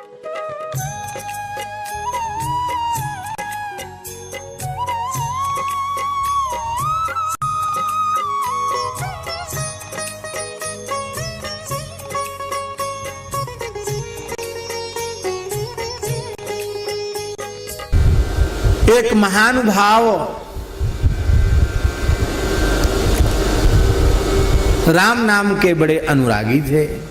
एक महानुभाव राम नाम के बड़े अनुरागी थे।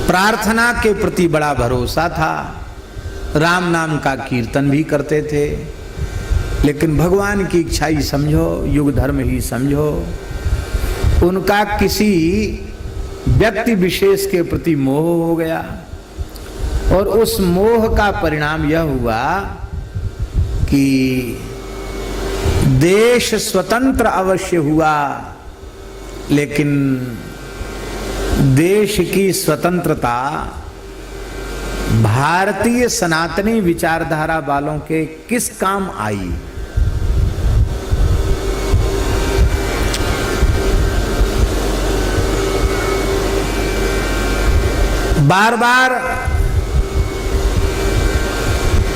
प्रार्थना के प्रति बड़ा भरोसा था, राम नाम का कीर्तन भी करते थे। लेकिन भगवान की इच्छा ही समझो, युग धर्म ही समझो, उनका किसी व्यक्ति विशेष के प्रति मोह हो गया और उस मोह का परिणाम यह हुआ कि देश स्वतंत्र अवश्य हुआ, लेकिन देश की स्वतंत्रता भारतीय सनातनी विचारधारा वालों के किस काम आई? बार बार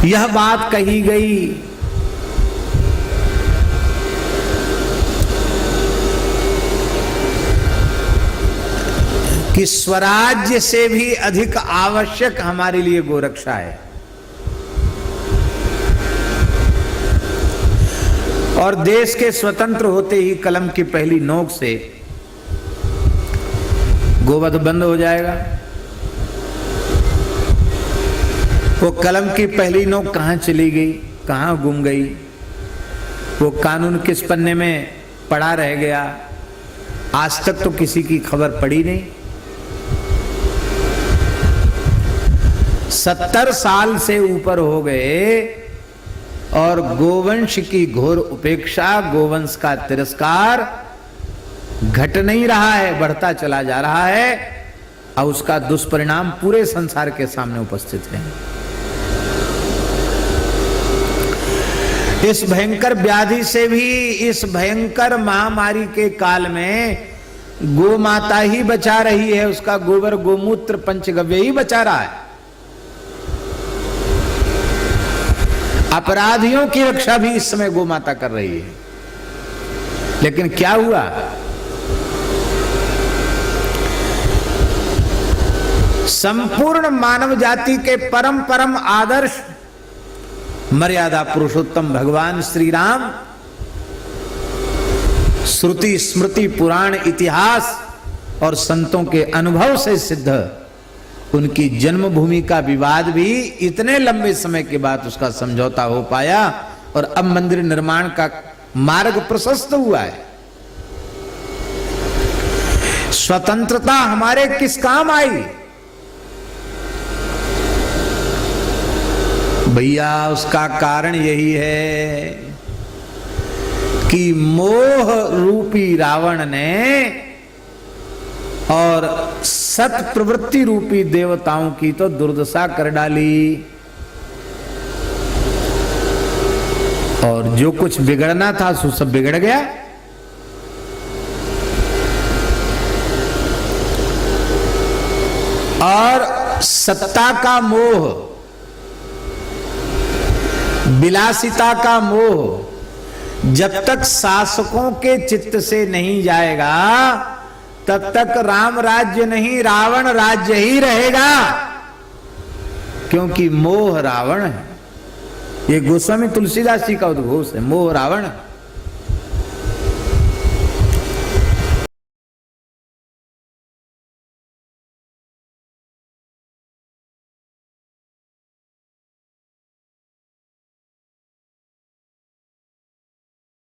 यह बात कही गई कि स्वराज्य से भी अधिक आवश्यक हमारे लिए गोरक्षा है। और देश के स्वतंत्र होते ही कलम की पहली नोक से गोवध बंद हो जाएगा। वो कलम की पहली नोक कहां चली गई, कहां गुम गई, वो कानून किस पन्ने में पड़ा रह गया, आज तक तो किसी की खबर पड़ी नहीं। 70 साल से ऊपर हो गए और गोवंश की घोर उपेक्षा, गोवंश का तिरस्कार घट नहीं रहा है, बढ़ता चला जा रहा है और उसका दुष्परिणाम पूरे संसार के सामने उपस्थित है। इस भयंकर व्याधि से भी, इस भयंकर महामारी के काल में गो माता ही बचा रही है, उसका गोबर गोमूत्र पंचगव्य ही बचा रहा है। अपराधियों की रक्षा भी इस समय गो माता कर रही है। लेकिन क्या हुआ? संपूर्ण मानव जाति के परम परम आदर्श मर्यादा पुरुषोत्तम भगवान श्री राम श्रुति स्मृति पुराण इतिहास और संतों के अनुभव से सिद्ध उनकी जन्मभूमि का विवाद भी इतने लंबे समय के बाद उसका समझौता हो पाया और अब मंदिर निर्माण का मार्ग प्रशस्त हुआ है। स्वतंत्रता हमारे किस काम आई? भैया उसका कारण यही है कि मोह रूपी रावण ने और सत प्रवृत्ति रूपी देवताओं की तो दुर्दशा कर डाली और जो कुछ बिगड़ना था सो सब बिगड़ गया। और सत्ता का मोह, विलासिता का मोह जब तक शासकों के चित्त से नहीं जाएगा तब तक राम राज्य नहीं, रावण राज्य ही रहेगा। क्योंकि मोह रावण है। ये गोस्वामी तुलसीदास जी का उद्घोष है, मोह रावण।